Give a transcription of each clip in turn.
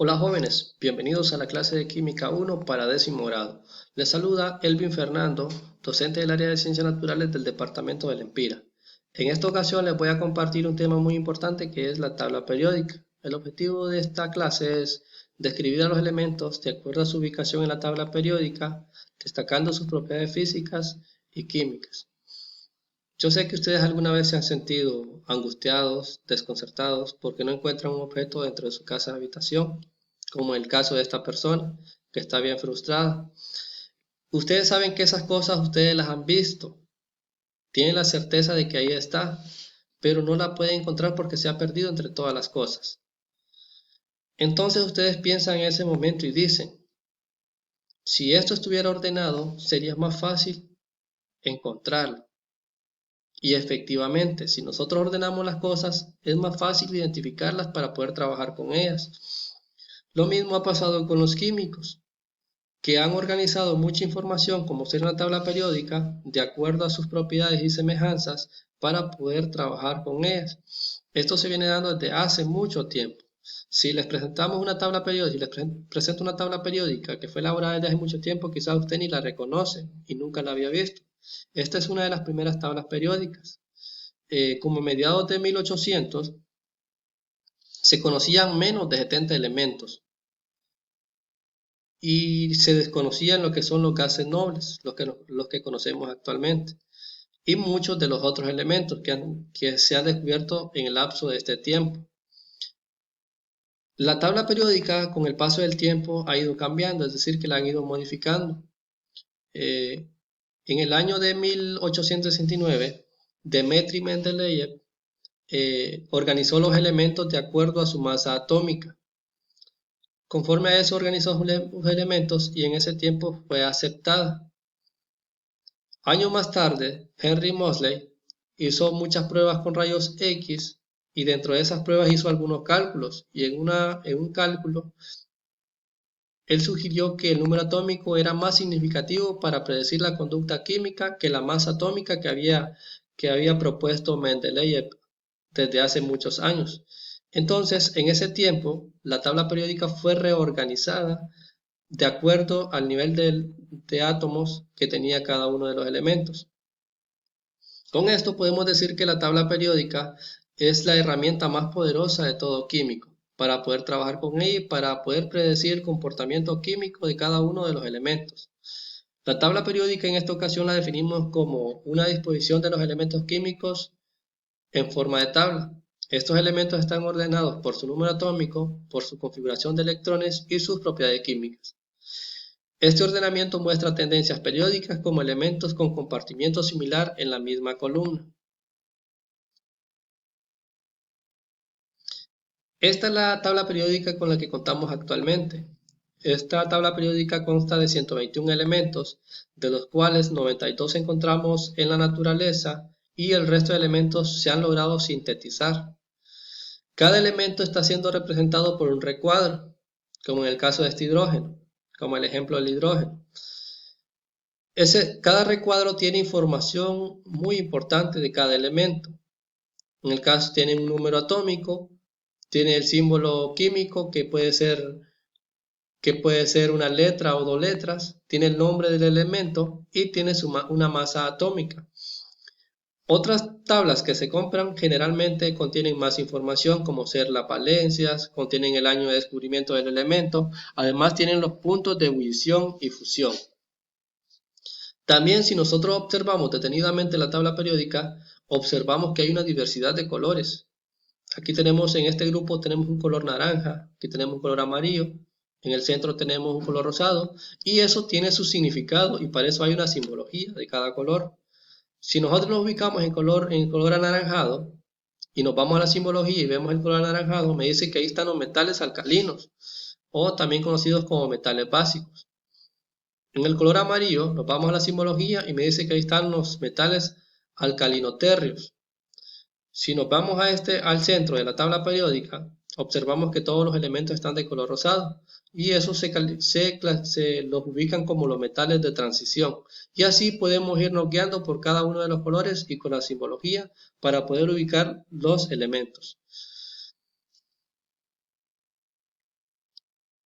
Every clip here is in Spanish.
Hola jóvenes, bienvenidos a la clase de Química 1 para 10º grado. Les saluda Elvin Fernando, docente del área de Ciencias Naturales del Departamento del EMPIRA. En esta ocasión les voy a compartir un tema muy importante que es la tabla periódica. El objetivo de esta clase es describir a los elementos de acuerdo a su ubicación en la tabla periódica, destacando sus propiedades físicas y químicas. Yo sé que ustedes alguna vez se han sentido angustiados, desconcertados, porque no encuentran un objeto dentro de su casa de habitación, como el caso de esta persona, que está bien frustrada. Ustedes saben que esas cosas ustedes las han visto, tienen la certeza de que ahí está, pero no la pueden encontrar porque se ha perdido entre todas las cosas. Entonces ustedes piensan en ese momento y dicen, si esto estuviera ordenado, sería más fácil encontrarlo. Y efectivamente, si nosotros ordenamos las cosas, es más fácil identificarlas para poder trabajar con ellas. Lo mismo ha pasado con los químicos, que han organizado mucha información como ser una tabla periódica de acuerdo a sus propiedades y semejanzas para poder trabajar con ellas. Esto se viene dando desde hace mucho tiempo. Si les presentamos una tabla periódica, si les presento una tabla periódica que fue elaborada desde hace mucho tiempo, quizás usted ni la reconoce y nunca la había visto. Esta es una de las primeras tablas periódicas. Como a mediados de 1800 se conocían menos de 70 elementos y se desconocían lo que son los gases nobles, los que conocemos actualmente, y muchos de los otros elementos que se han descubierto en el lapso de este tiempo. La tabla periódica con el paso del tiempo ha ido cambiando, es decir, que la han ido modificando. En el año de 1869, Dmitri Mendeleev organizó los elementos de acuerdo a su masa atómica. Conforme a eso organizó los elementos y en ese tiempo fue aceptada. Años más tarde, Henry Moseley hizo muchas pruebas con rayos X y dentro de esas pruebas hizo algunos cálculos y en un cálculo él sugirió que el número atómico era más significativo para predecir la conducta química que la masa atómica que había propuesto Mendeleev desde hace muchos años. Entonces, en ese tiempo, la tabla periódica fue reorganizada de acuerdo al nivel de átomos que tenía cada uno de los elementos. Con esto podemos decir que la tabla periódica es la herramienta más poderosa de todo químico para poder trabajar con ella y para poder predecir el comportamiento químico de cada uno de los elementos. La tabla periódica en esta ocasión la definimos como una disposición de los elementos químicos en forma de tabla. Estos elementos están ordenados por su número atómico, por su configuración de electrones y sus propiedades químicas. Este ordenamiento muestra tendencias periódicas como elementos con compartimiento similar en la misma columna. Esta es la tabla periódica con la que contamos actualmente. Esta tabla periódica consta de 121 elementos, de los cuales 92 encontramos en la naturaleza y el resto de elementos se han logrado sintetizar. Cada elemento está siendo representado por un recuadro, como en el caso de este hidrógeno, como el ejemplo del hidrógeno. Cada recuadro tiene información muy importante de cada elemento. En el caso tiene un número atómico, tiene el símbolo químico que puede ser una letra o dos letras, tiene el nombre del elemento y tiene una masa atómica. Otras tablas que se compran generalmente contienen más información como ser las valencias, contienen el año de descubrimiento del elemento, además tienen los puntos de ebullición y fusión. También si nosotros observamos detenidamente la tabla periódica, observamos que hay una diversidad de colores. Aquí tenemos en este grupo tenemos un color naranja, aquí tenemos un color amarillo, en el centro tenemos un color rosado y eso tiene su significado y para eso hay una simbología de cada color. Si nosotros nos ubicamos en color anaranjado y nos vamos a la simbología y vemos el color anaranjado, me dice que ahí están los metales alcalinos o también conocidos como metales básicos. En el color amarillo nos vamos a la simbología y me dice que ahí están los metales alcalinoterrios. Si nos vamos al centro de la tabla periódica, observamos que todos los elementos están de color rosado y eso se los ubican como los metales de transición. Y así podemos irnos guiando por cada uno de los colores y con la simbología para poder ubicar los elementos.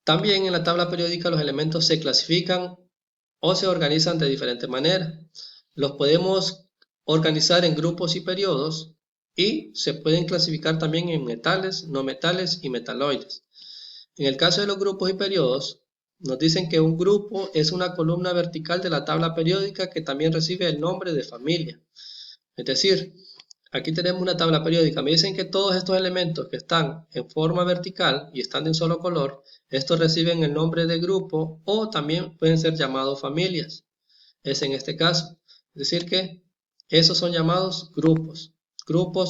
También en la tabla periódica los elementos se clasifican o se organizan de diferentes maneras. Los podemos organizar en grupos y periodos y se pueden clasificar también en metales, no metales y metaloides. En el caso de los grupos y periodos, nos dicen que un grupo es una columna vertical de la tabla periódica que también recibe el nombre de familia. Es decir, aquí tenemos una tabla periódica. Me dicen que todos estos elementos que están en forma vertical y están de un solo color, estos reciben el nombre de grupo o también pueden ser llamados familias. Es en este caso. Es decir que esos son llamados grupos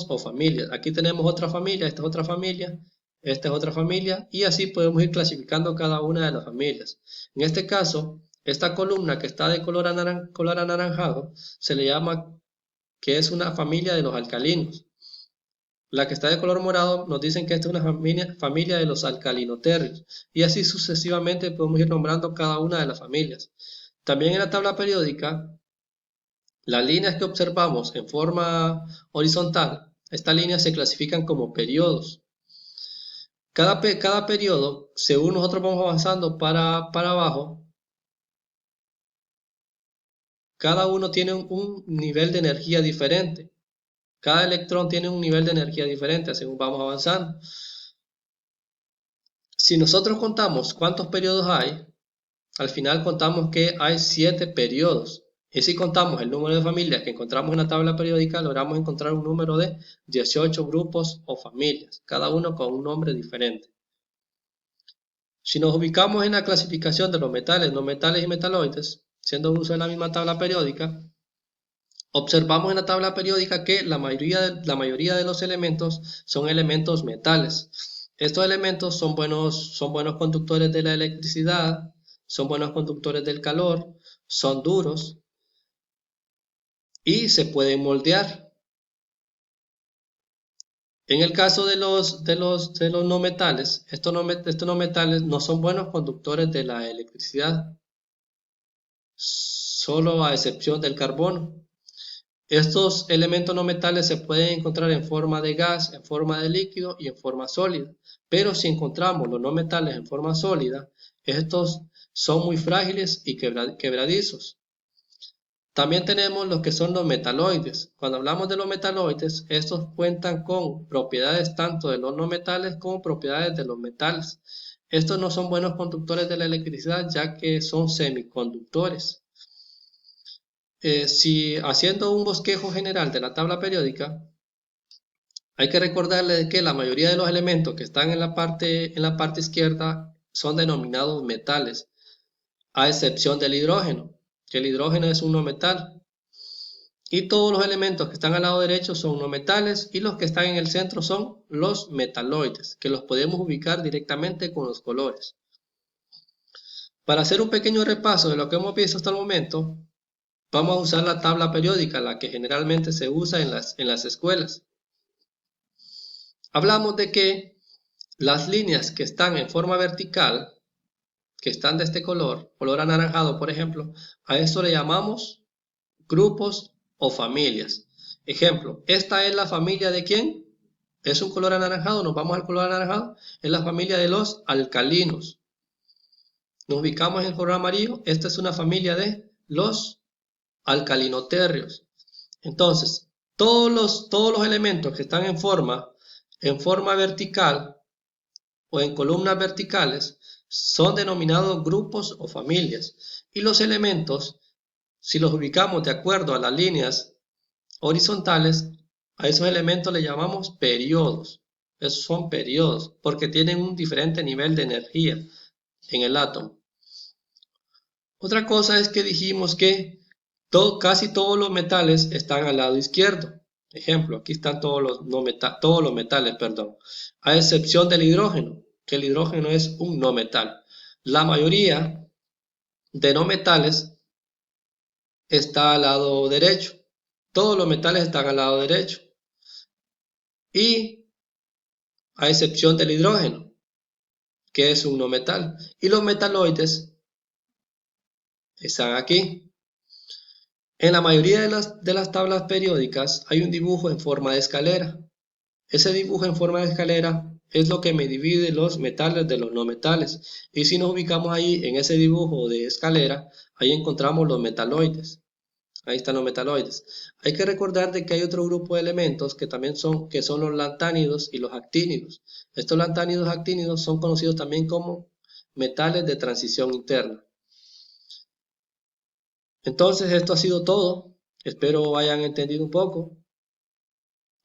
o familias. Aquí tenemos otra familia, esta es otra familia, esta es otra familia y así podemos ir clasificando cada una de las familias. En este caso, esta columna que está de color anaranjado se le llama que es una familia de los alcalinos. La que está de color morado nos dicen que esta es una familia de los alcalinoterrios y así sucesivamente podemos ir nombrando cada una de las familias. También en la tabla periódica, las líneas que observamos en forma horizontal, estas líneas se clasifican como periodos. Cada periodo, según nosotros vamos avanzando para abajo, cada uno tiene un nivel de energía diferente. Cada electrón tiene un nivel de energía diferente según vamos avanzando. Si nosotros contamos cuántos periodos hay, al final contamos que hay 7 periodos. Y si contamos el número de familias que encontramos en la tabla periódica, logramos encontrar un número de 18 grupos o familias, cada uno con un nombre diferente. Si nos ubicamos en la clasificación de los metales, no metales y metaloides, siendo uso de la misma tabla periódica, observamos en la tabla periódica que la mayoría de los elementos son elementos metales. Estos elementos son buenos conductores de la electricidad, son buenos conductores del calor, son duros y se pueden moldear. En el caso de los no metales, estos no metales no son buenos conductores de la electricidad, solo a excepción del carbono. Estos elementos no metales se pueden encontrar en forma de gas, en forma de líquido y en forma sólida. Pero si encontramos los no metales en forma sólida, estos son muy frágiles y quebradizos. También tenemos los que son los metaloides. Cuando hablamos de los metaloides, estos cuentan con propiedades tanto de los no metales como propiedades de los metales. Estos no son buenos conductores de la electricidad ya que son semiconductores. Si haciendo un bosquejo general de la tabla periódica, hay que recordarle que la mayoría de los elementos que están en la parte izquierda son denominados metales, a excepción del hidrógeno, que el hidrógeno es un no metal. Y todos los elementos que están al lado derecho son no metales y los que están en el centro son los metaloides, que los podemos ubicar directamente con los colores. Para hacer un pequeño repaso de lo que hemos visto hasta el momento, vamos a usar la tabla periódica, la que generalmente se usa en las escuelas. Hablamos de que las líneas que están en forma vertical, que están de este color anaranjado por ejemplo, a esto le llamamos grupos o familias. Ejemplo, esta es la familia de ¿quién? Es un color anaranjado, nos vamos al color anaranjado, es la familia de los alcalinos. Nos ubicamos en el color amarillo, esta es una familia de los alcalinoterrios. Entonces, todos los elementos que están en forma vertical o en columnas verticales son denominados grupos o familias. Y los elementos, si los ubicamos de acuerdo a las líneas horizontales, a esos elementos le llamamos periodos. Esos son periodos porque tienen un diferente nivel de energía en el átomo. Otra cosa es que dijimos que casi todos los metales están al lado izquierdo. Ejemplo, aquí están todos los metales, a excepción del hidrógeno, que el hidrógeno es un no metal. La mayoría de no metales está al lado derecho. Todos los metales están al lado derecho. Y a excepción del hidrógeno, que es un no metal. Y los metaloides están aquí. En la mayoría de las tablas periódicas hay un dibujo en forma de escalera. Ese dibujo en forma de escalera es lo que me divide los metales de los no metales. Y si nos ubicamos ahí en ese dibujo de escalera, ahí encontramos los metaloides. Ahí están los metaloides. Hay que recordar de que hay otro grupo de elementos que también son los lantánidos y los actínidos. Estos lantánidos y actínidos son conocidos también como metales de transición interna. Entonces esto ha sido todo. Espero hayan entendido un poco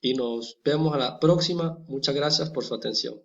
y nos vemos a la próxima. Muchas gracias por su atención.